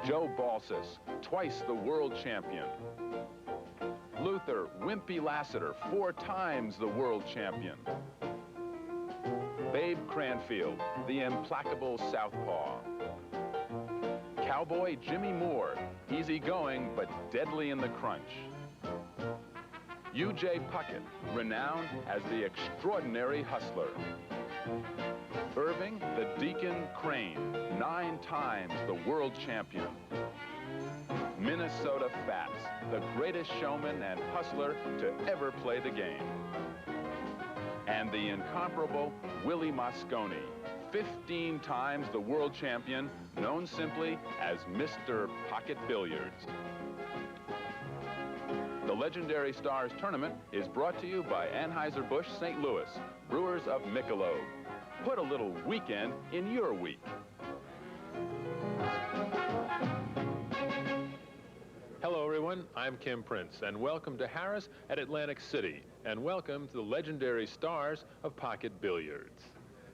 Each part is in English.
Joe Balsas, twice the world champion. Luther Wimpy Lassiter, 4 times the world champion. Babe Cranfield, the implacable southpaw. Cowboy Jimmy Moore, easygoing but deadly in the crunch. U.J. Pucket, renowned as the extraordinary hustler. Irving the Deacon Crane, 9 times the world champion. Minnesota Fats, the greatest showman and hustler to ever play the game. And the incomparable Willie Mosconi, 15 times the world champion, known simply as Mr. Pocket Billiards. The Legendary Stars Tournament is brought to you by Anheuser-Busch St. Louis, brewers of Michelob. Put a little weekend in your week. Hello everyone, I'm Kim Prince, and welcome to Harris at Atlantic City, and welcome to the Legendary Stars of Pocket Billiards.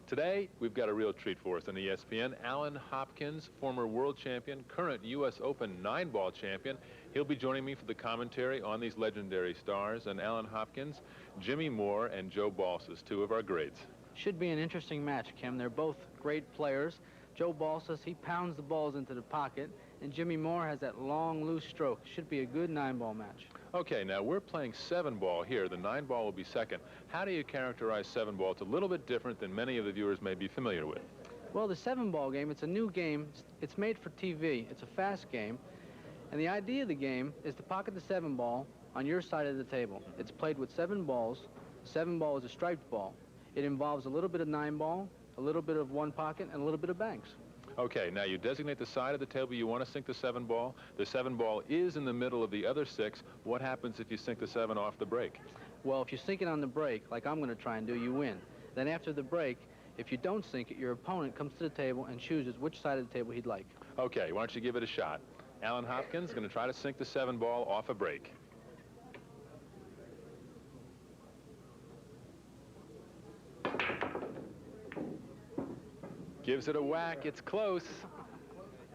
Today, we've got a real treat for us on ESPN. Alan Hopkins, former world champion, current U.S. Open 9-ball champion. He'll be joining me for the commentary on these legendary stars. And Alan Hopkins, Jimmy Moore, and Joe Balsas, 2 of our greats. Should be an interesting match, Kim. They're both great players. Joe Balsas, he pounds the balls into the pocket, and Jimmy Moore has that long, loose stroke. Should be a good 9-ball match. Okay, now we're playing 7-ball here. The 9-ball will be second. How do you characterize 7-ball? It's a little bit different than many of the viewers may be familiar with. Well, the 7-ball game, it's a new game. It's made for TV. It's a fast game. And the idea of the game is to pocket the 7-ball on your side of the table. It's played with 7 balls. 7-ball is a striped ball. It involves a little bit of 9-ball, a little bit of 1 pocket, and a little bit of banks. Okay, now you designate the side of the table you want to sink the 7-ball. The 7-ball is in the middle of the other 6. What happens if you sink the 7 off the break? Well, if you sink it on the break, like I'm going to try and do, you win. Then after the break, if you don't sink it, your opponent comes to the table and chooses which side of the table he'd like. Okay, why don't you give it a shot? Alan Hopkins is going to try to sink the 7-ball off a break. Gives it a whack. It's close.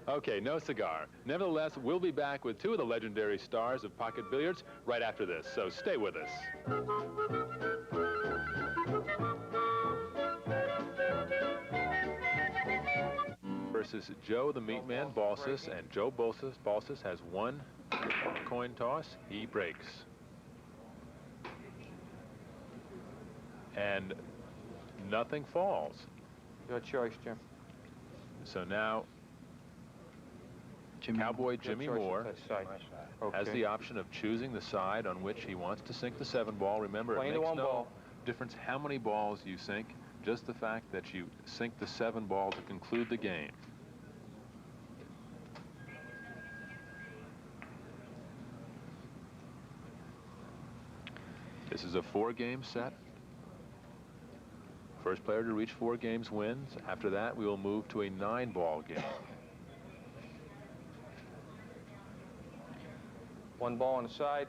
Okay, no cigar. Nevertheless, we'll be back with 2 of the legendary stars of Pocket Billiards right after this, so stay with us. Versus Joe the Meat Man, Balsas, and Joe Balsas has 1 coin toss. He breaks. And nothing falls. Your choice, Jim. So now, Cowboy Jimmy Moore has the option of choosing the side on which he wants to sink the 7-ball. Remember, it makes no difference how many balls you sink, just the fact that you sink the 7-ball to conclude the game. This is a 4-game set. First player to reach 4 games wins. After that, we will move to a 9-ball game. 1 ball on the side.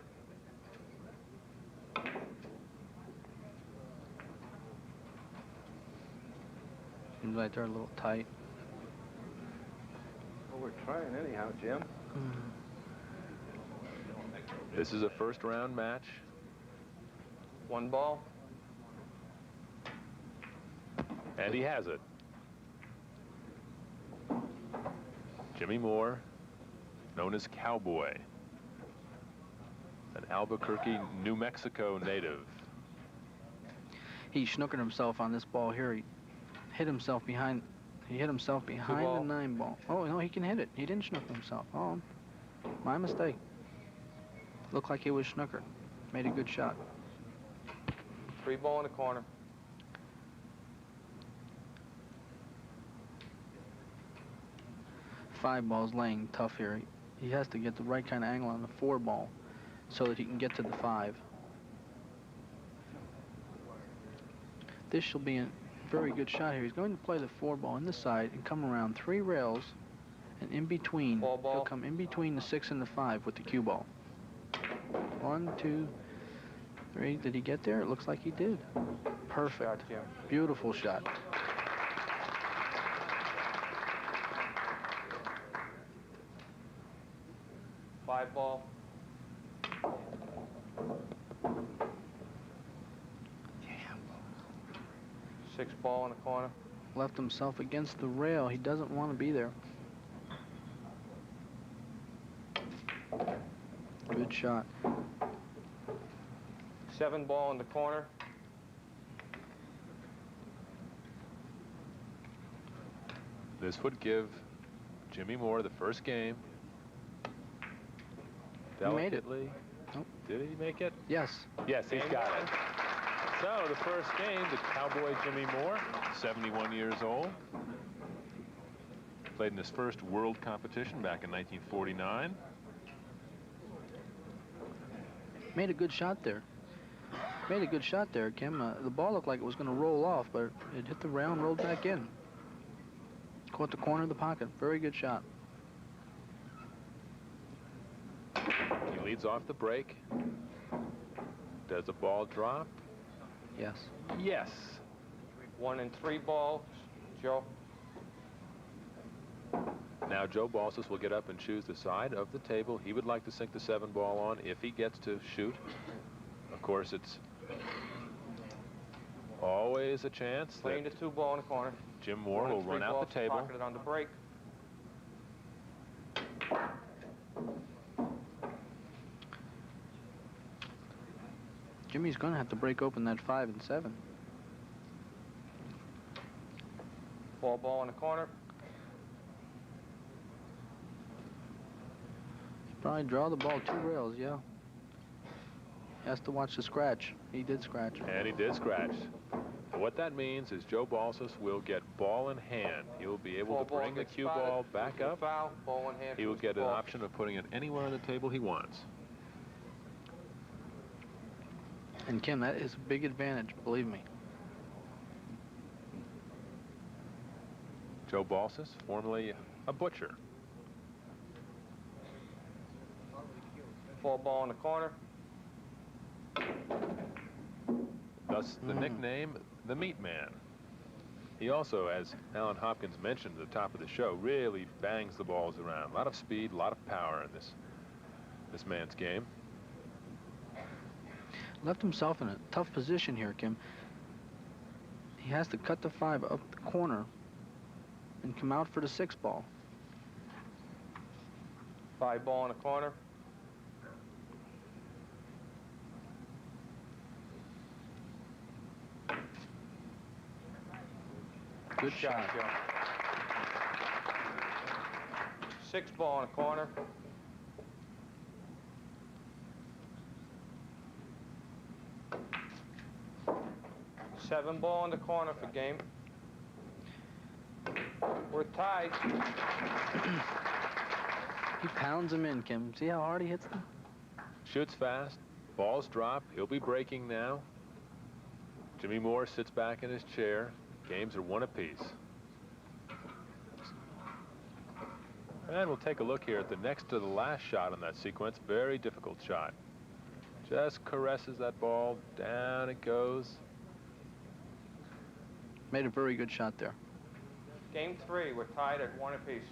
Seems like they're a little tight. Well, we're trying anyhow, Jim. This is a first-round match. 1 ball. And he has it. Jimmy Moore, known as Cowboy, an Albuquerque, New Mexico native. He snookered himself on this ball here. He hit himself behind. He hit himself behind the 9-ball. Oh no, he can hit it. He didn't snooker himself. Oh, my mistake. Looked like he was snookered. Made a good shot. 3 ball in the corner. Five ball's laying tough here. He has to get the right kind of angle on the 4-ball so that he can get to the 5. This shall be a very good shot here. He's going to play the 4-ball in the side and come around 3 rails, and in between, he'll come in between the 6 and the 5 with the cue ball. 1, 2, 3. Did he get there? It looks like he did. Perfect. Beautiful shot. 5 ball. Damn. 6 ball in the corner. Left himself against the rail. He doesn't want to be there. Good shot. 7 ball in the corner. This would give Jimmy Moore the first game. He made it. Delicately. Nope. Did he make it? Yes. Yes, he's Game got one. it. So the first game, the Cowboy Jimmy Moore, 71 years old. Played in his first world competition back in 1949. Made a good shot there. Made a good shot there, Kim. The ball looked like it was going to roll off, but it hit the rail and rolled back in. Caught the corner of the pocket. Very good shot. He leads off the break. Does the ball drop? Yes. Yes. 1 and 3 balls. Joe. Now Joe Balsas will get up and choose the side of the table he would like to sink the 7 ball on if he gets to shoot. Of course, it's always a chance Playing that the 2 ball in the corner. Jim Moore 1 will and 3 run out balls, the table. Pocket it on the break. Jimmy's going to have to break open that 5 and 7. 4 ball in the corner. Probably draw the ball 2 rails, yeah. He has to watch the scratch. He did scratch. And he did scratch. And what that means is Joe Balsas will get ball in hand. He will be able 4 to ball bring the gets cue spotted. ball back up. Foul. Ball in hand. He will loose get an ball. option of putting it anywhere on the table he wants. And Kim, that is a big advantage, believe me. Joe Balsas, formerly a butcher. 4 ball in the corner. Thus the nickname, the Meat Man. He also, as Alan Hopkins mentioned at the top of the show, really bangs the balls around. A lot of speed, a lot of power in this man's game. Left himself in a tough position here, Kim. He has to cut the 5 up the corner and come out for the 6 ball. 5 ball in the corner. Good shot. Joe. 6 ball in the corner. Seven ball in the corner for game. We're tied. He pounds him in, Kim. See how hard he hits them? Shoots fast, balls drop, he'll be breaking now. Jimmy Moore sits back in his chair. Games are 1 apiece. And we'll take a look here at the next to the last shot on that sequence. Very difficult shot. Just caresses that ball, down it goes. Made a very good shot there. Game 3, we're tied at 1 apiece.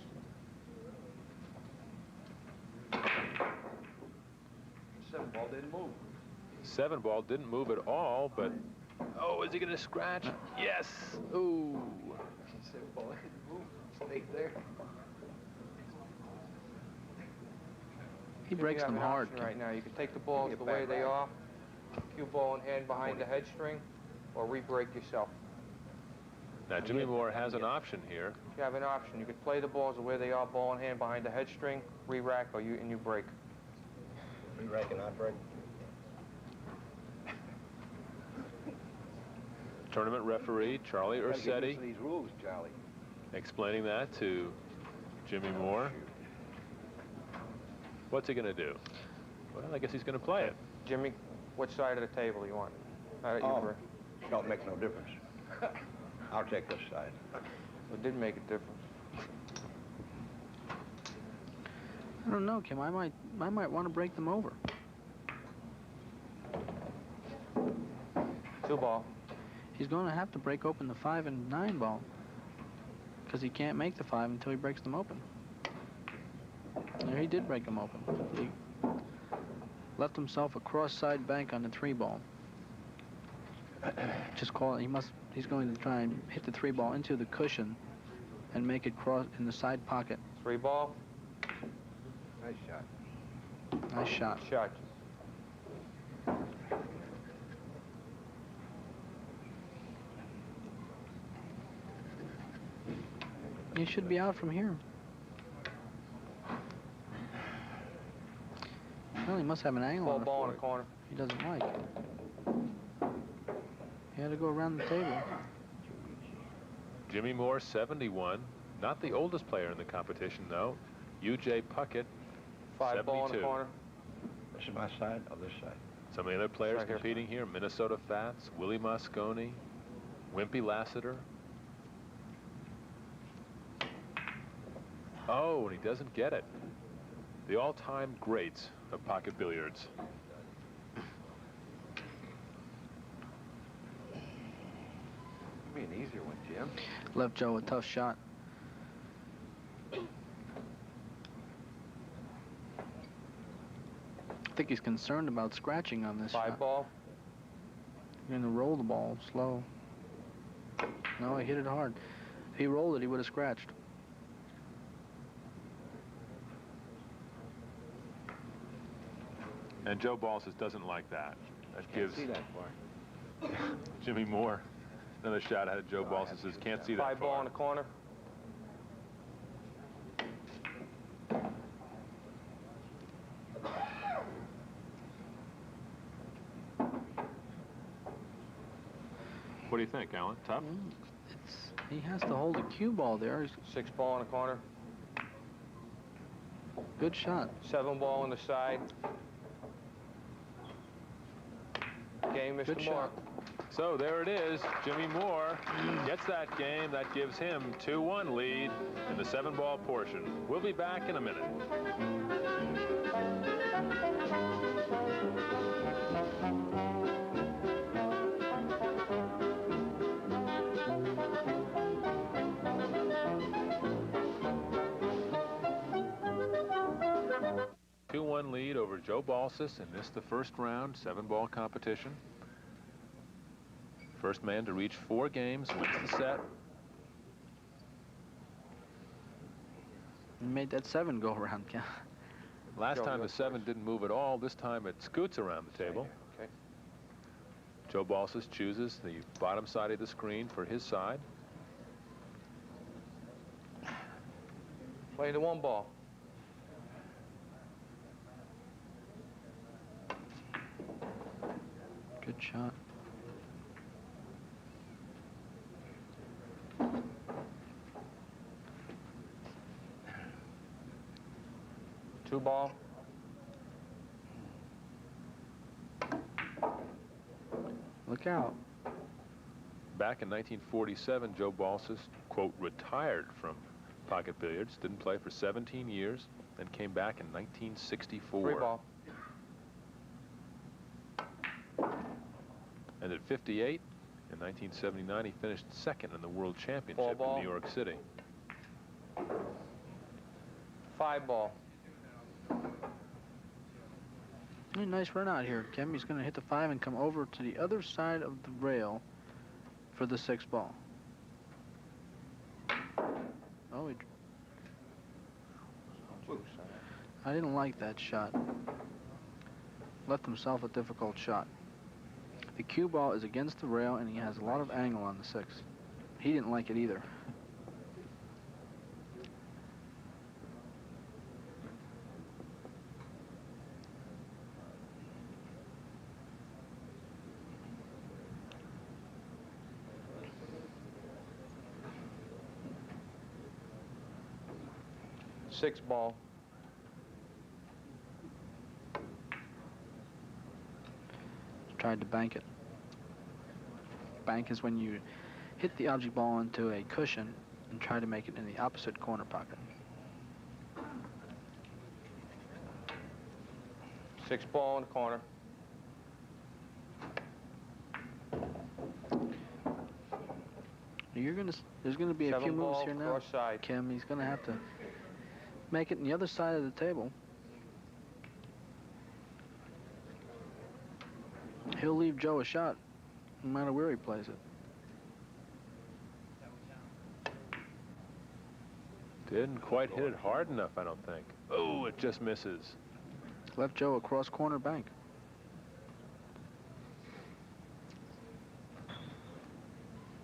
Seven ball didn't move. 7 ball didn't move at all, but oh, is he going to scratch? Yes. Ooh. Seven ball didn't move. Stayed there. He breaks You have them an hard, option Kim. right now. You can take the balls Get the way back they right. are, cue ball in hand behind the head string, or re-break yourself. Now Jimmy Moore has an option here. You have an option. You could play the balls the way they are, ball in hand behind the head string, re-rack, or you break. Re-rack and not break. Tournament referee Charlie Gotta get used Ursetti to these rules, Charlie. explaining that to Jimmy Moore. What's he going to do? Well, I guess he's going to play it. Jimmy, what side of the table you want? Don't make no difference. I'll take this side. It did make a difference. I don't know, Kim. I might want to break them over. 2 ball. He's going to have to break open the 5 and 9 ball because he can't make the 5 until he breaks them open. There, he did break him open. He left himself a cross-side bank on the 3-ball. Just call it. He's going to try and hit the 3-ball into the cushion and make it cross in the side pocket. 3-ball. Nice shot. Nice shot. Shot. He should be out from here. Well, he must have an angle on the Ball in floor the corner. he doesn't like. He had to go around the table. Jimmy Moore, 71. Not the oldest player in the competition, though. UJ Pucket, 5 ball in the 72. corner. This is my side or this side? Some of the other players Right here. competing here, Minnesota Fats, Willie Mosconi, Wimpy Lassiter. Oh, and he doesn't get it. The all-time greats of pocket billiards. Be an easier one, Jim. Left Joe a tough shot. I think he's concerned about scratching on this 5 shot. ball. You're going to roll the ball slow. No, he hit it hard. If he rolled it, he would have scratched. And Joe Balsas doesn't like that. That Can't gives see that far. Jimmy Moore another shot at Joe Balsas. Says, can't see that 5 ball far. in the corner. What do you think, Alan? Tough? He has to hold a cue ball there. 6 ball in the corner. Good shot. 7 ball on the side. Game, Mr. Good Moore. shot. So there it is. Jimmy Moore gets that game. That gives him 2-1 lead in the 7-ball portion. We'll be back in a minute. Lead over Joe Balsas in this, the first round, 7-ball competition. First man to reach 4 games wins the set. He made that 7 go around. Last time the 7 didn't move at all. This time it scoots around the table. Okay. Joe Balsas chooses the bottom side of the screen for his side. Play the 1 ball. Good shot. Two ball. Look out. Back in 1947, Joe Balsas, quote, retired from pocket billiards, didn't play for 17 years, then came back in 1964. 3 ball. And at 58, in 1979, he finished second in the World 4 Championship ball. in New York City. 5 ball. Nice run out here, Kim. He's going to hit the 5 and come over to the other side of the rail for the 6 ball. Oh, I didn't like that shot. Left himself a difficult shot. The cue ball is against the rail, and he has a lot of angle on the 6. He didn't like it either. Six ball. Tried to bank it. Bank is when you hit the object ball into a cushion and try to make it in the opposite corner pocket. 6 ball in the corner. There's gonna be a 7 few moves ball, here now. cross side. Kim, he's gonna have to make it on the other side of the table. He'll leave Joe a shot, no matter where he plays it. Didn't quite hit it hard enough, I don't think. Oh, it just misses. Left Joe across corner bank.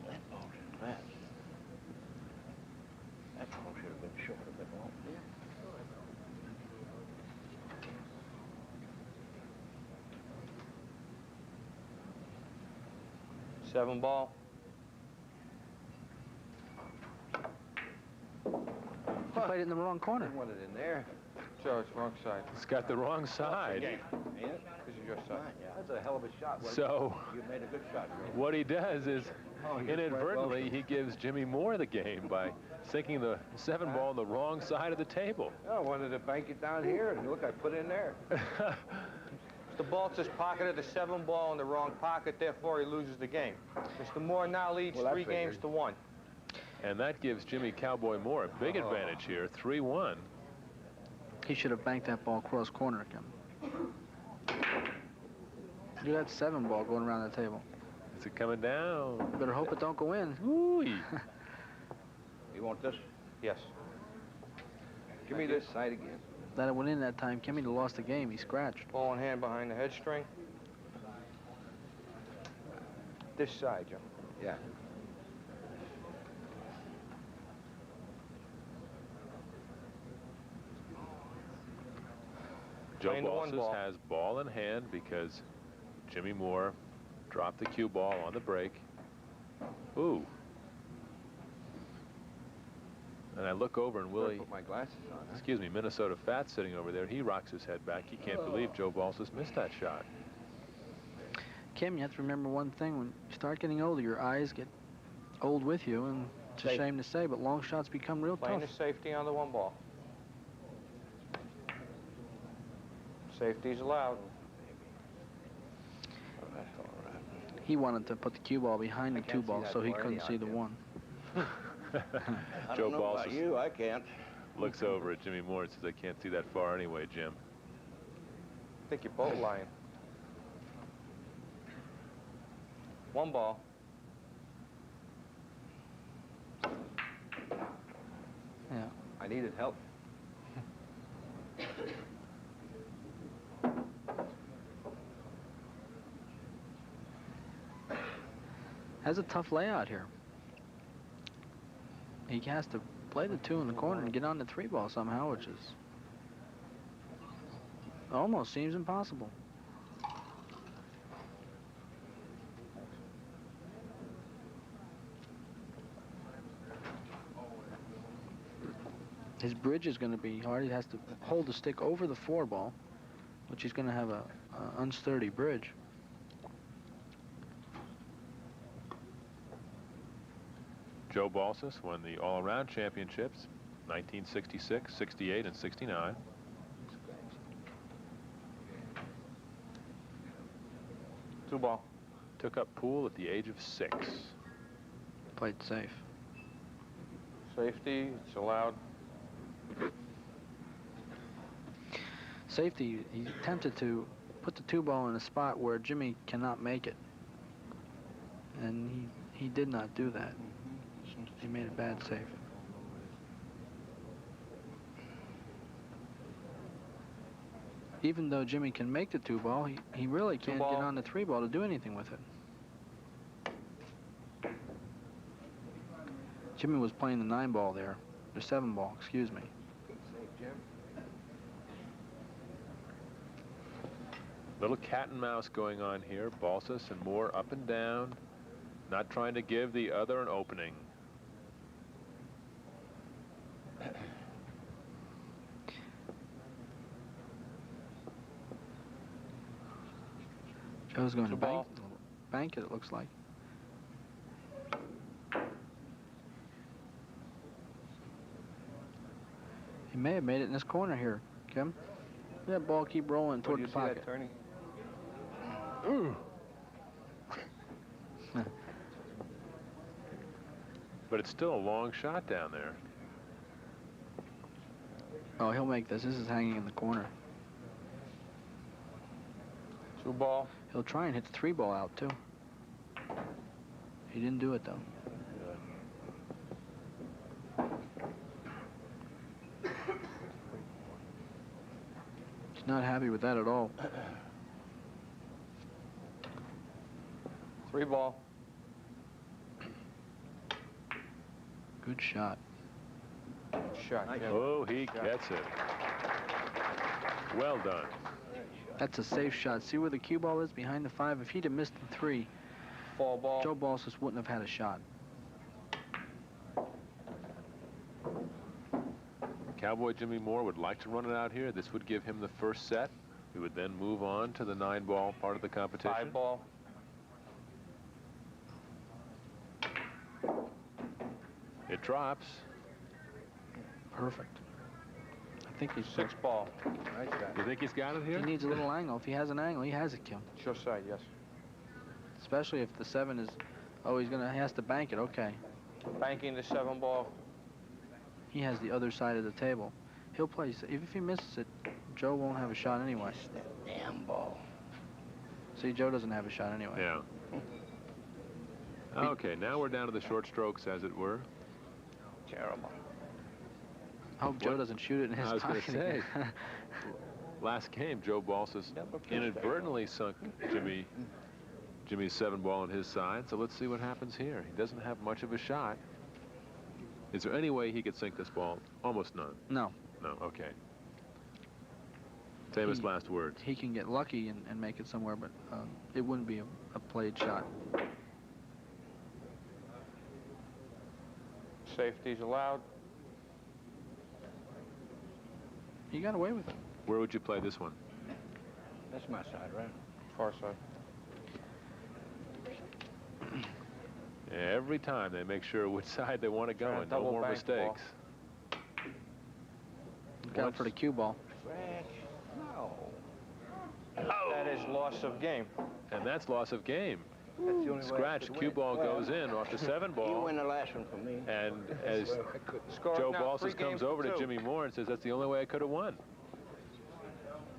That ball's fast. That ball should have been short a bit long. Yeah. 7 ball. He played it in the wrong corner. I want it in there. Joe, it's wrong side. It's got the wrong side. Ain't it? This is your side. Yeah, that's a hell of a shot. Willie. So You made a good shot, Willie. what he does is, Oh, he just played inadvertently, well. he gives Jimmy Moore the game by sinking the 7 ball on the wrong side of the table. I wanted to bank it down here, and look, I put it in there. The Balsas pocketed the 7 ball in the wrong pocket, therefore he loses the game. Mr. Moore now leads Well, I 3 games figured. to 1. And that gives Jimmy Cowboy Moore a big advantage here, 3-1. He should have banked that ball cross corner again. Look at that 7 ball going around the table. Is it coming down? Better hope it don't go in. Ooh-wee. You want this? Yes. Give me this side again. That it went in that time. Kimmy lost the game. He scratched. Ball in hand behind the head string. This side, Joe. Yeah. Joe Playing the 1 Balsas ball. has ball in hand because Jimmy Moore dropped the cue ball on the break. Ooh. And I look over and Willie, Put my glasses on. Huh? excuse me, Minnesota Fat sitting over there, he rocks his head back. He can't believe Joe Balsas missed that shot. Kim, you have to remember one thing. When you start getting older, your eyes get old with you, and it's a Safe. shame to say, but long shots become real Playing tough. the safety on the 1 ball. Safety's allowed. Oh, that's all right. He wanted to put the cue ball behind the I 2 can't see ball that so he far couldn't anyhow, see the Kim. 1. I Joe don't know about Balsas you, I can't. looks over at Jimmy Moore and says, I can't see that far anyway, Jim. I think you're both lying. 1 ball. Yeah. I needed help. Has a tough layout here. He has to play the 2 in the corner and get on the 3 ball somehow, which is almost seems impossible. His bridge is going to be hard. He has to hold the stick over the 4 ball, which he's going to have a unsturdy bridge. Joe Balsas won the all-around championships, 1966, 68, and 69. Two ball. Took up pool at the age of 6. Played safe. Safety, it's allowed. Safety, he attempted to put the 2 ball in a spot where Jimmy cannot make it. And he did not do that. He made a bad save. Even though Jimmy can make the 2 ball, he really can't get ball. on the 3 ball to do anything with it. Jimmy was playing the 9 ball there. The 7 ball, excuse me. Good save, Jim. Little cat and mouse going on here. Balsas and Moore up and down, not trying to give the other an opening. Joe's going to Two ball. bank it, it looks like. He may have made it in this corner here, Kim. That ball keep rolling Did toward you the see pocket. that turning? Ooh. But it's still a long shot down there. Oh, he'll make this. This is hanging in the corner. 2 ball. He'll try and hit the 3 ball out, too. He didn't do it, though. He's not happy with that at all. 3 ball. Good shot. Shot. Nice. Oh, he gets it. Well done. That's a safe shot. See where the cue ball is? Behind the 5. If he'd have missed the 3, 4 ball. Joe Balsas wouldn't have had a shot. Cowboy Jimmy Moore would like to run it out here. This would give him the first set. We would then move on to the 9-ball part of the competition. 5 ball. It drops. Perfect. I think he's 6 ball. Nice shot. You think he's got it here? He needs a little angle. If he has an angle, he has it, Kim. Sure side, yes. Especially if the 7 is, oh, he has to bank it. Okay. Banking the 7 ball. He has the other side of the table. He'll play. Even if he misses it, Joe won't have a shot anyway. That damn ball. See, Joe doesn't have a shot anyway. Yeah. Okay, now we're down to the short strokes, as it were. Terrible. I hope Joe doesn't shoot it in his I was going pocket to say, again. last game, Joe Balsas inadvertently sunk Jimmy's 7-ball on his side. So let's see what happens here. He doesn't have much of a shot. Is there any way he could sink this ball? Almost none. No. No, okay. Famous last words. He can get lucky and make it somewhere, but it wouldn't be a played shot. Safety's allowed. He got away with it. Where would you play this one? That's my side, right? Far side. Every time they make sure which side they want to go Trying to and no double more bank the ball. mistakes. Look out for the cue ball. Scratch. No. That is loss of game. And that's loss of game. That's the only way I Scratch, could cue win. ball goes in off the 7-ball. You win the last one for me. And as Score Joe now, Balsas 3 comes games over to 2. Jimmy Moore and says, that's the only way I could have won.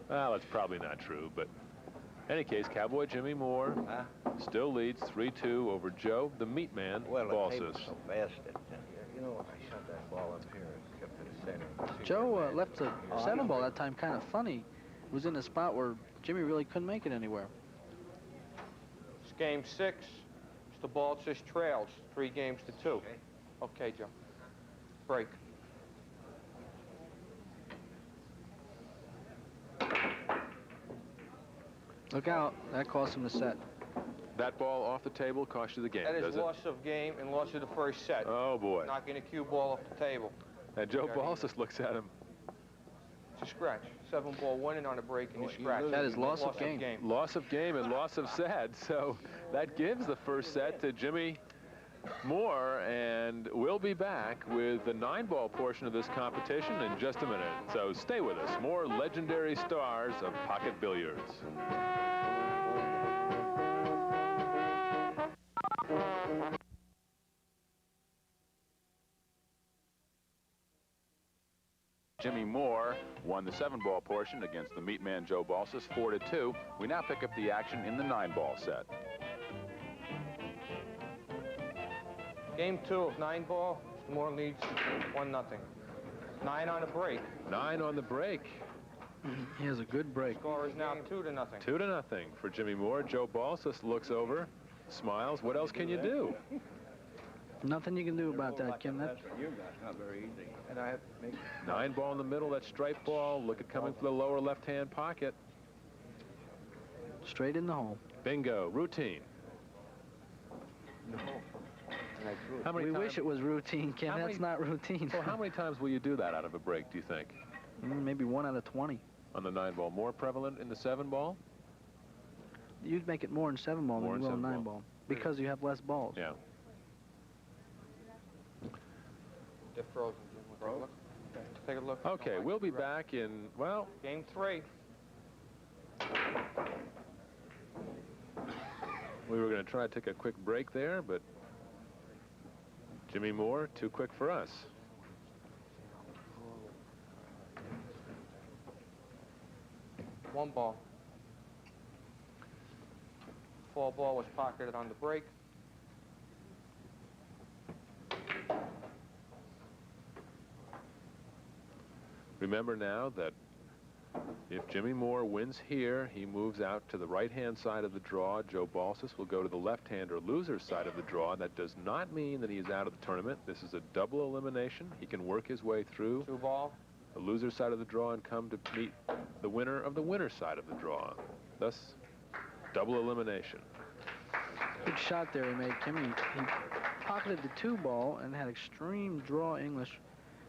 Well, that's probably not true, but in any case, Cowboy Jimmy Moore still leads 3-2 over Joe, the meat man, Well, the Balsas. tape was so fast that, you know, if I shot that ball up here and kept it center. Joe left the 7-ball that time kind of funny. It was in a spot where Jimmy really couldn't make it anywhere. It's game 6. Mr. Balsas trails 3 games to 2. Okay, Joe. Break. Look out. That cost him the set. That ball off the table cost you the game, That is does it? loss of game and loss of the first set. Oh, boy. Knocking the cue ball off the table. And Joe Balsas looks at him. It's a scratch. 7-ball winning on a break and you scratch. That is loss of game. Loss of game and loss of set. So that gives the first set to Jimmy Moore, and we'll be back with the 9-ball portion of this competition in just a minute. So stay with us. More legendary stars of pocket billiards. Jimmy Moore won the 7-ball portion against the meat man Joe Balsas 4-2. We now pick up the action in the 9-ball set. Game 2 of 9-ball. Moore leads 1-0. 9 on a break. 9 on the break. He has a good break. Score is now 2-0. 2-0 for Jimmy Moore. Joe Balsas looks over, smiles. What else can you do? Nothing you can do about that, Kim. That, You got not very easy. And I have to make 9-ball in the middle, that striped ball. Look at coming for the lower left-hand pocket. straight in the hole. Bingo. Routine. How many We times? wish it was routine, Kim. How That's many- not routine. Well, how many times will you do that out of a break, do you think? Maybe 1 out of 20. On the 9-ball. More prevalent in the 7-ball? You'd make it more in 7-ball More than you in will in 7-ball. 9-ball because you have less balls. Yeah. They're frozen. Jim. Look. Take a look. Okay, we'll be back in, well, Game 3. we were going to try to take a quick break there, but Jimmy Moore, too quick for us. 1 ball. 4 ball was pocketed on the break. Remember now that if Jimmy Moore wins here, he moves out to the right-hand side of the draw. Joe Balsas will go to the left-hand or loser's side of the draw. That does not mean that he is out of the tournament. This is a double elimination. He can work his way through 2 ball. the loser's side of the draw and come to meet the winner of the winner's side of the draw. Thus, double elimination. Good shot there he made, Kim. He pocketed the 2 ball and had extreme draw English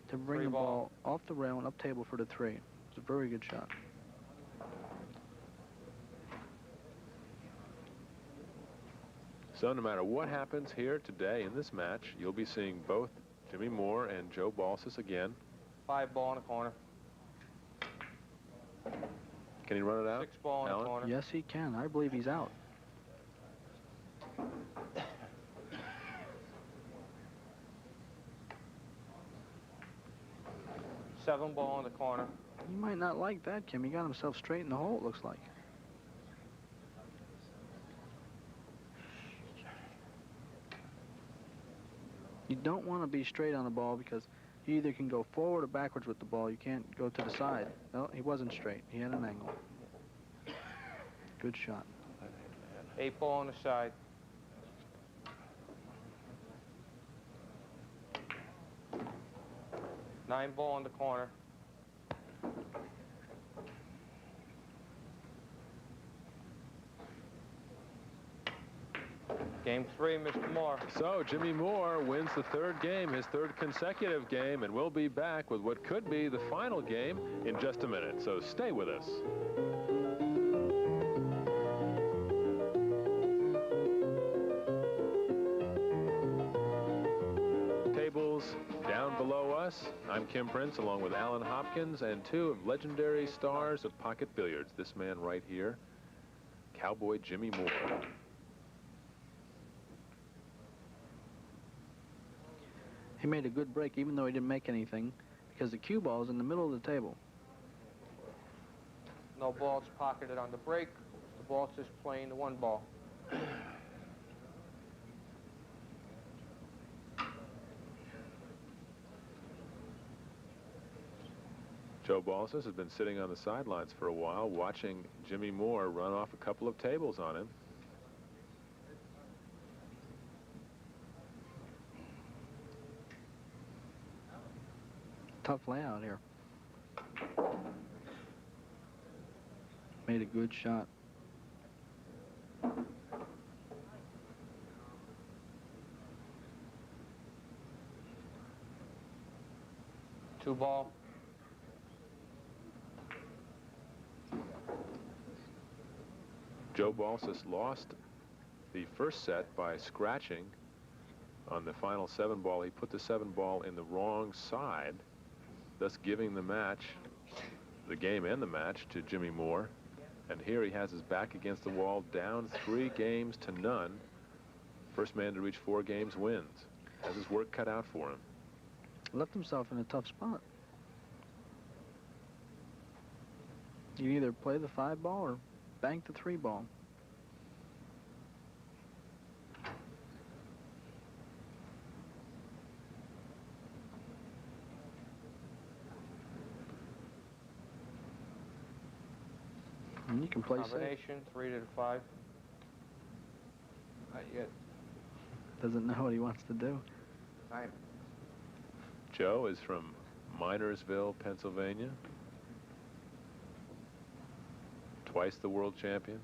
to bring 3 the ball. ball off the rail and up table for the 3. It's a very good shot. So no matter what happens here today in this match, you'll be seeing both Jimmy Moore and Joe Balsas again. 5 ball in the corner. Can he run it out? 6 ball in Alan? the corner. Yes, he can. I believe he's out. Seven ball in the corner. He might not like that, Kim. He got himself straight in the hole, it looks like. You don't want to be straight on the ball because you either can go forward or backwards with the ball. You can't go to the side. No, he wasn't straight. He had an angle. Good shot. 8 ball on the side. 9 ball in the corner. Game 3, Mr. Moore. So Jimmy Moore wins the 3rd game, his 3rd consecutive game, and we'll be back with what could be the final game in just a minute. So stay with us. Tables down below us. I'm Kim Prince, along with Alan Hopkins and 2 of legendary stars of pocket billiards. This man right here, Cowboy Jimmy Moore. He made a good break, even though he didn't make anything, because the cue ball is in the middle of the table. No balls pocketed on the break. The ball's just playing the 1 ball. Joe Balsas has been sitting on the sidelines for a while, watching Jimmy Moore run off a couple of tables on him. Tough layout here. Made a good shot. Two ball. Joe Balsas lost the first set by scratching on the final 7 ball. He put the 7 ball in the wrong side, thus giving the match, the game and the match, to Jimmy Moore. And here he has his back against the wall, down 3 games to none. First man to reach 4 games wins. Has his work cut out for him. Left himself in a tough spot. You either play the 5 ball or bank the 3 ball. And you can play safe. Combination, 3 to the 5. Not yet. Doesn't know what he wants to do. Time. Joe is from Minersville, Pennsylvania. Twice the world champion.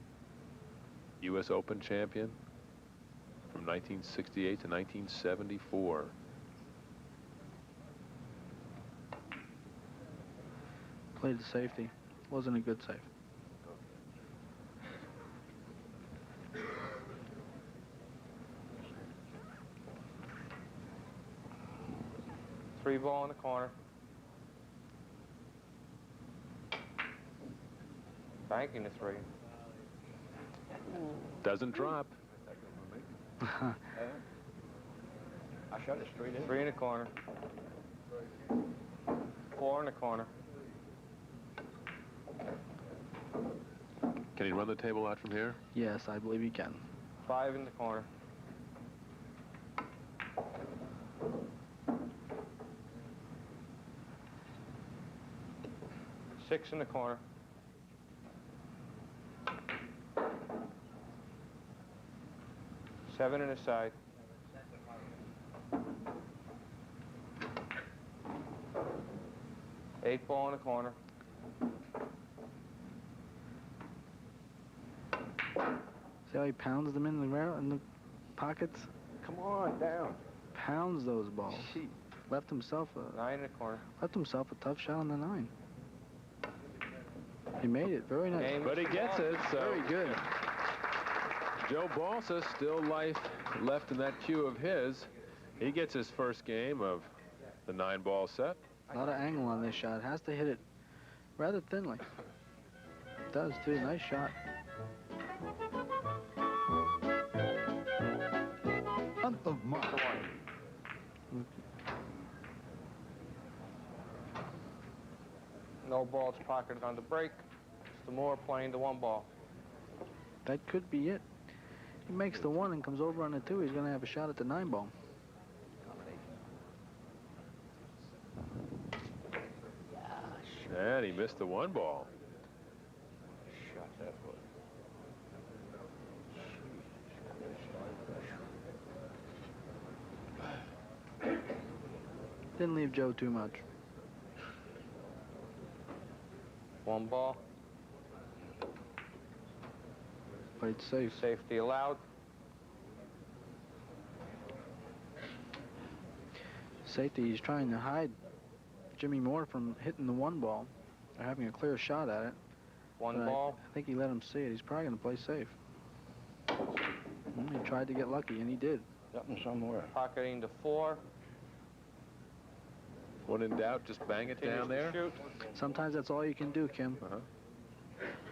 U.S. Open champion from 1968 to 1974. Played the safety. Wasn't a good save. Three ball in the corner. Banking the 3. Doesn't drop. I shot it straight in. 3 in the corner. 4 in the corner. Can he run the table out from here? Yes, I believe he can. 5 in the corner. Six in the corner. Seven in the side. Eight ball in the corner. See how he pounds them in the pockets? Come on, down. Pounds those balls. Left himself Nine in the corner. a tough shot on the 9. He made it. Very nice. Game. But he gets it, so Very good. Joe Balsas, still life left in that cue of his. He gets his first game of the 9-ball set. A lot of angle on this shot. Has to hit it rather thinly. Does too. Nice shot. Of my. No balls pocketed on the break. Mr. Moore playing the 1 ball. That could be it. He makes the 1 and comes over on the 2. He's going to have a shot at the 9-ball. And he missed the 1 ball. Shot that foot. Didn't leave Joe too much. 1 ball. Played safe. Safety allowed. Safety, he's trying to hide Jimmy Moore from hitting the 1 ball. Or having a clear shot at it. 1 But ball. I think he let him see it. He's probably going to play safe. He tried to get lucky, and he did. Something somewhere. Pocketing the 4. When in doubt, just bang it down there. Shoot. Sometimes that's all you can do, Kim.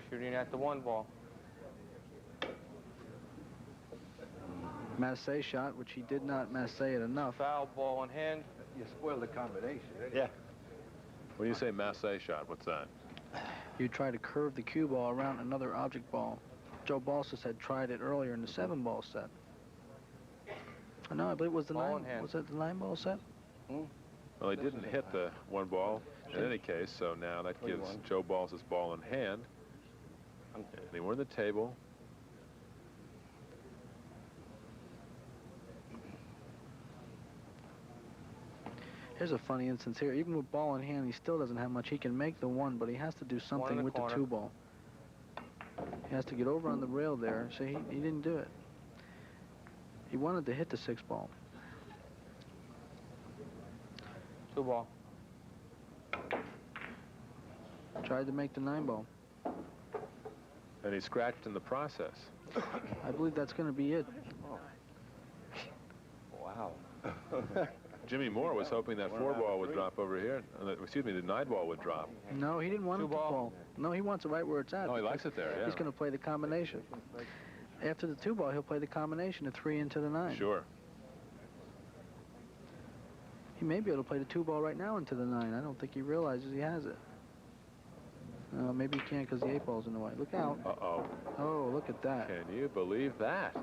Shooting at the 1 ball. Massey shot, which he did not massey it enough. Foul, ball in hand. You spoiled the combination. Yeah. When you say Massey shot, what's that? You try to curve the cue ball around another object ball. Joe Balsas had tried it earlier in the 7-ball set. Oh, no, I believe it was the Ball 9. in hand. Was it the 9-ball set? Well, he didn't hit the 1 ball in any case, so now that gives Joe Balsas ball in hand. And he won the table. Here's a funny instance here. Even with ball in hand, he still doesn't have much. He can make the 1, but he has to do something with the 2 ball. He has to get over on the rail there. So he didn't do it. He wanted to hit the 6 ball. 2 ball. Tried to make the 9 ball. And he scratched in the process. I believe that's going to be it. Wow. Jimmy Moore was hoping that 4 ball would drop over here. Excuse me, the 9 ball would drop. No, he didn't want it to fall. No, he wants it right where it's at. Oh, he likes it there, yeah. He's going to play the combination. After the 2 ball, he'll play the combination of 3 into the 9. Sure. He may be able to play the 2 ball right now into the 9. I don't think he realizes he has it. Maybe he can't because the 8 ball's in the way. Look out. Uh-oh. Oh, look at that. Can you believe that?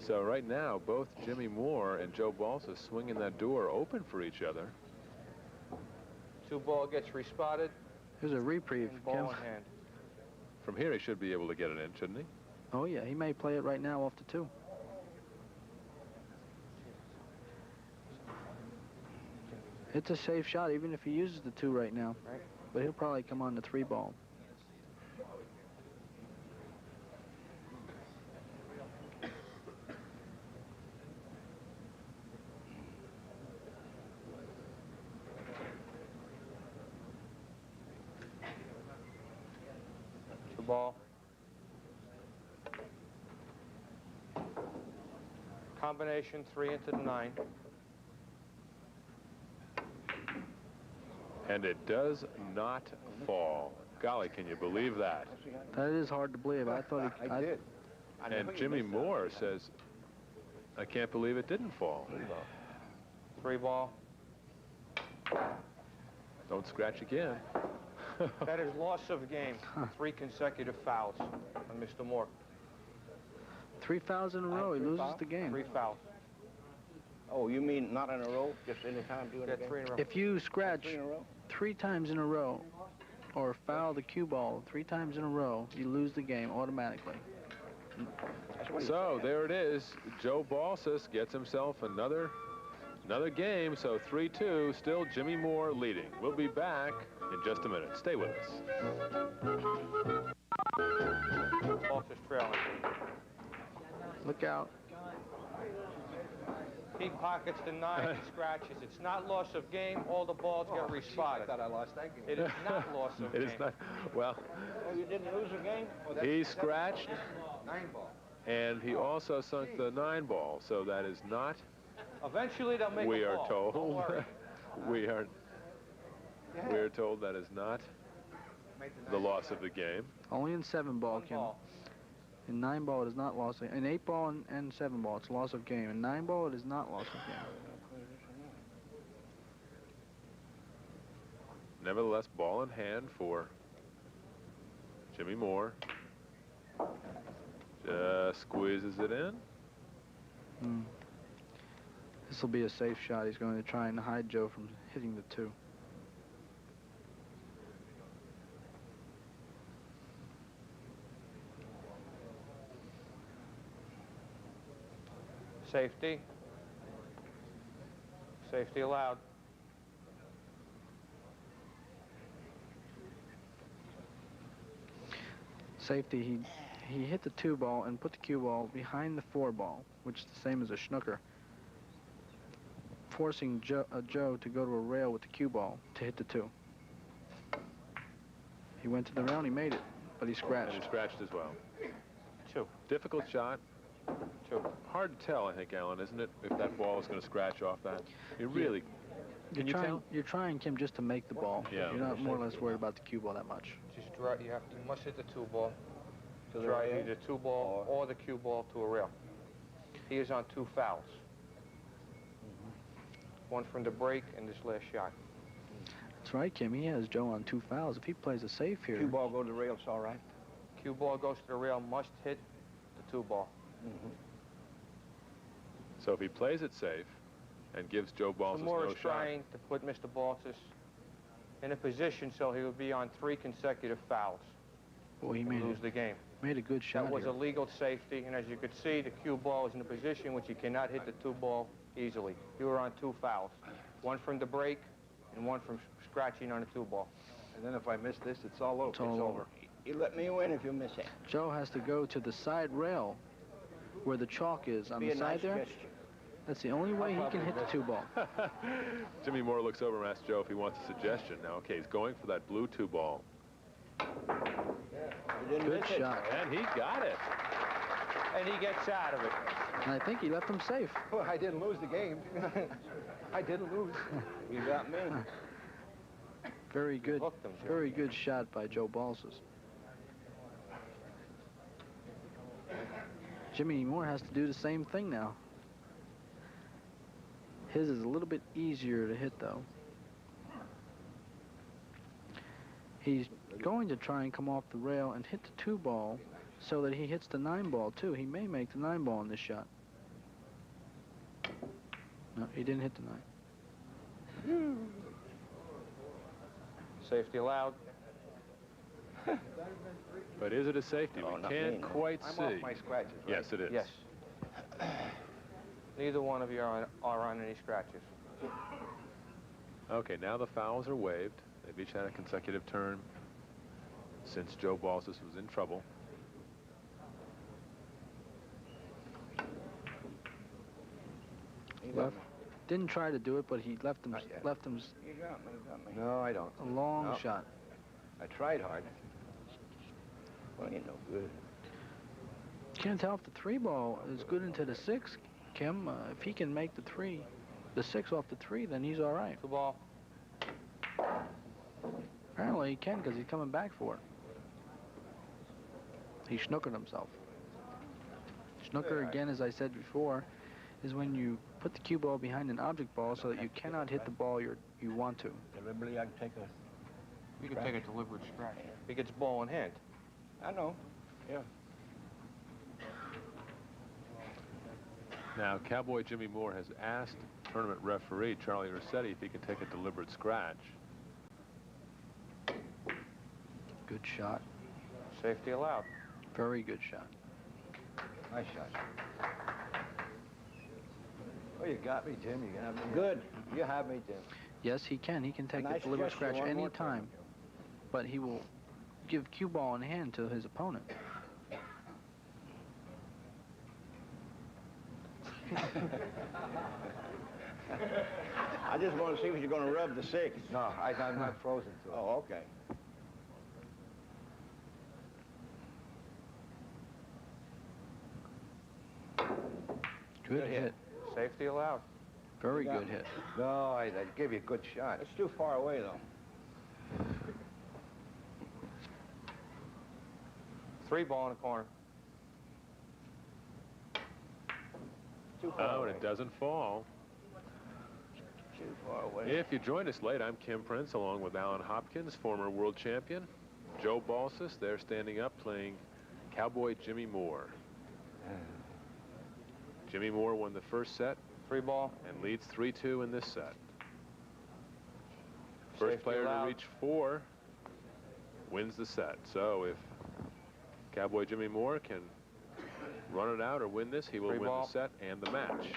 So right now, both Jimmy Moore and Joe Balsas swinging that door open for each other. 2 ball gets respotted. Here's a reprieve, And Kim. ball in hand. From here, he should be able to get it in, shouldn't he? Oh, yeah, he may play it right now off the 2. It's a safe shot, even if he uses the 2 right now. Right. But he'll probably come on the 3 ball. Ball. Combination 3 into the 9. And it does not fall. Golly, can you believe that? That is hard to believe. I thought he... I did. And Jimmy Moore says, I can't believe it didn't fall. 3 ball. Don't scratch again. That is loss of game. 3 consecutive fouls on Mr. Moore. 3 fouls in a row, he loses the game. 3 fouls. Oh, you mean not in a row? Just any time during the game? 3 in a row. If you scratch 3 in a row? 3 times in a row, or foul the cue ball 3 times in a row, you lose the game automatically. So there it is. Joe Balsas gets himself another game. So 3-2, still Jimmy Moore leading. We'll be back in just a minute. Stay with us. Balsas trailing. Look out. He pockets the 9 and scratches. It's not loss of game. All the balls get respotted. I thought I lost that game. It is not loss of It game. is not. Well, Oh, you didn't lose a game? Oh, he scratched, 9 ball. and he also sunk the 9 ball. So that is not, Eventually, they'll make we a are ball. Don't told. worry. we are told that is not the loss of the game. Only in 7 ball, 1 Kim. ball. In 9 ball, it is not loss of. In 8 ball and 7 ball, it's loss of game. In 9 ball, it is not loss of game. Nevertheless, ball in hand for Jimmy Moore. Just squeezes it in. This will be a safe shot. He's going to try and hide Joe from hitting the 2. Safety. Safety allowed. Safety, he hit the 2 ball and put the cue ball behind the 4 ball, which is the same as a snooker, forcing Joe to go to a rail with the cue ball to hit the 2. He went to the rail and he made it, but he scratched. And he scratched as well. 2. Difficult shot. 2. Hard to tell, I think, Alan, isn't it, if that ball is going to scratch off that? You really, can you tell? You're trying, Kim, just to make the ball. Yeah. You're not more or less worried about the cue ball that much. Just try. You must hit the 2 ball. To the Try rail? either 2 ball or the cue ball to a rail. He is on 2 fouls. 1 from the break and this last shot. That's right, Kim. He has Joe on 2 fouls. If he plays a safe here, Cue ball go to the rail, it's all right. Cue ball goes to the rail, must hit the 2 ball. So if he plays it safe and gives Joe Balsas Moore no is shot. trying to put Mr. Balsas in a position so he will be on 3 consecutive fouls. boy, he and lose the game. made a good shot That was here. a legal safety, and as you could see, the cue ball is in a position which you cannot hit the 2 ball easily. You were on 2 fouls, 1 from the break and 1 from scratching on a 2 ball. And then if I miss this, it's all over. It's all over. You let me win if you miss it. Joe has to go to the side rail where the chalk is on Be the a side nice there. gesture. That's the only way he can hit the 2 ball. Jimmy Moore looks over and asks Joe if he wants a suggestion. Now, okay, he's going for that blue 2 ball. You didn't Good miss it. shot. And he got it. And he gets out of it. And I think he left him safe. Well, I didn't lose the game. I didn't lose. You got me. Very good, Hooked him, Joe. very good shot by Joe Balsas. Jimmy Moore has to do the same thing now. His is a little bit easier to hit, though. He's going to try and come off the rail and hit the 2 ball so that he hits the 9 ball, too. He may make the 9 ball in this shot. No, he didn't hit the 9. Safety allowed. But is it a safety? Oh, We not can't me, no. quite I'm see. off my scratches, right? Yes, it is. Yes. Neither one of you are on any scratches. Okay, now the fouls are waived. They've each had a consecutive turn since Joe Balsas was in trouble. You got Left. me. Didn't try to do it, but he left him, Not yet. left him You got me. You got me. No, I don't. a long No. shot. I tried hard. Well, you no good. Can't tell if the 3 ball is good into the 6, Kim. If he can make the 6 off the 3, then he's all right. 2 ball. Apparently he can because he's coming back for it. He snookered himself. Snooker, again, as I said before, is when you put the cue ball behind an object ball so that you cannot hit the ball you want to. Deliberately, I can take a You can take a deliberate scratch. He gets ball in hand. I know. Yeah. Now, Cowboy Jimmy Moore has asked tournament referee Charlie Rossetti if he can take a deliberate scratch. Good shot. Safety allowed. Very good shot. Nice shot. Oh, you got me, Jim. You got me. Good. You have me, Jim. Yes, he can. He can take Nice a deliberate gesture scratch one more any time, but he will give cue ball in hand to his opponent. I just want to see if you're going to rub the 6. No, I'm not frozen to it. Oh, okay. Good hit. Safety allowed. Very You got good me. hit. No, I gave you a good shot. It's too far away, though. 3 ball in the corner. Too far Oh, away. and it doesn't fall. Too far away. If you joined us late, I'm Kim Prince, along with Alan Hopkins, former world champion. Joe Balsas, they're standing up playing Cowboy Jimmy Moore. Jimmy Moore won the first set 3 ball. and leads 3-2 in this set. First Safety player allowed. to reach 4 wins the set. So if Cowboy Jimmy Moore can run it out or win this, he will 3 win ball. the set and the match.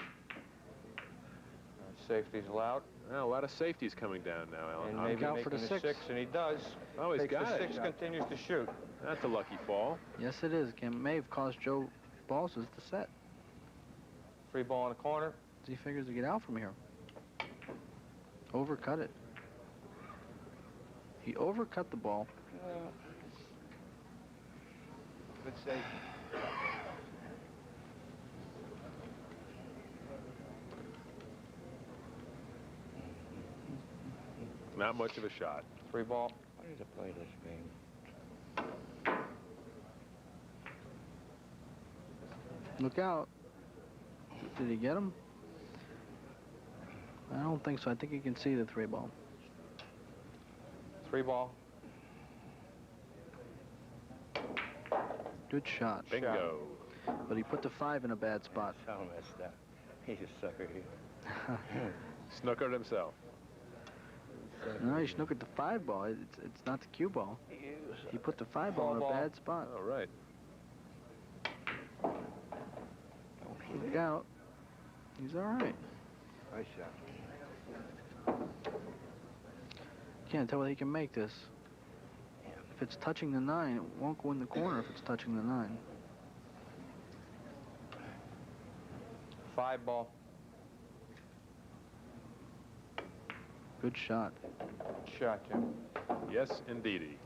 Safety's allowed. Well, a lot of safeties coming down now, Alan. And Hopkins. maybe out for making the the 6. 6, and he does. Oh, he's Takes got the it. 6, continues to shoot. That's a lucky fall. Yes, it is. It may have cost Joe Balsas the set. 3 ball in the corner. As he figures to get out from here. Overcut it. He overcut the ball. Good save. Not much of a shot. 3 ball. Why did I play this game? Look out. Did he get him? I don't think so. I think he can see the 3 ball. 3 ball. Good shot. Bingo. But he put the 5 in a bad spot. So messed up. He's a sucker here. Snookered himself. No, he snookered the 5 ball. It's not the cue ball. He put the 5 ball in a Ball. bad spot. All right. Look out. He's all right. Nice shot. Can't tell whether he can make this. If it's touching the 9, it won't go in the corner if it's touching the 9. 5 ball. Good shot. Shot, Jim. Yes, indeedy.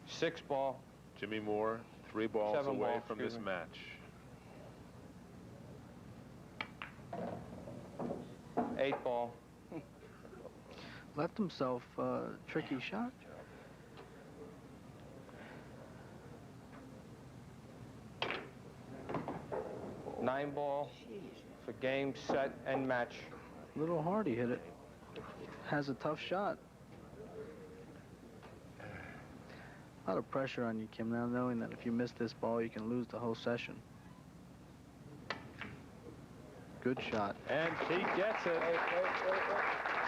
6 ball. Jimmy Moore, 3 balls 7 away ball, from this excuse me. match. 8 ball. Left himself a tricky shot. Nine ball for game, set, and match. Little hard he hit it. Has a tough shot. A lot of pressure on you, Kim, now knowing that if you miss this ball, you can lose the whole session. Good shot. And he gets it.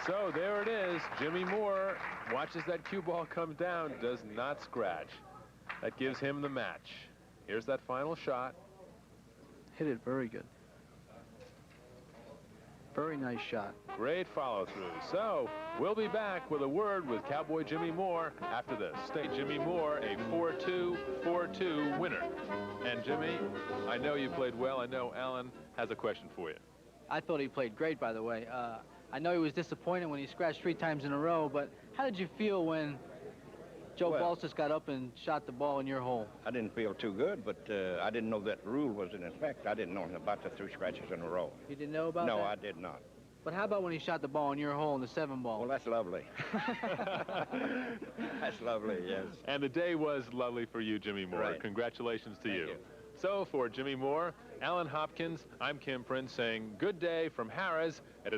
So there it is. Jimmy Moore watches that cue ball come down, does not scratch. That gives him the match. Here's that final shot. Hit it very good. Very nice shot. Great follow-through. So we'll be back with a word with Cowboy Jimmy Moore after this. Stay Jimmy Moore, a 4-2, 4-2 winner. And Jimmy, I know you played well. I know Alan has a question for you. I thought he played great, by the way. I know he was disappointed when he scratched 3 times in a row, but how did you feel when Joe Balsas got up and shot the ball in your hole? I didn't feel too good, but I didn't know that rule was in effect. I didn't know about the 3 scratches in a row. You didn't know about that? No, I did not. But how about when he shot the ball in your hole in the 7 ball? Well, that's lovely. That's lovely, yes. And the day was lovely for you, Jimmy Moore. Right. Congratulations to Thank you. you. So for Jimmy Moore, Alan Hopkins, I'm Kim Prince saying good day from Harrah's at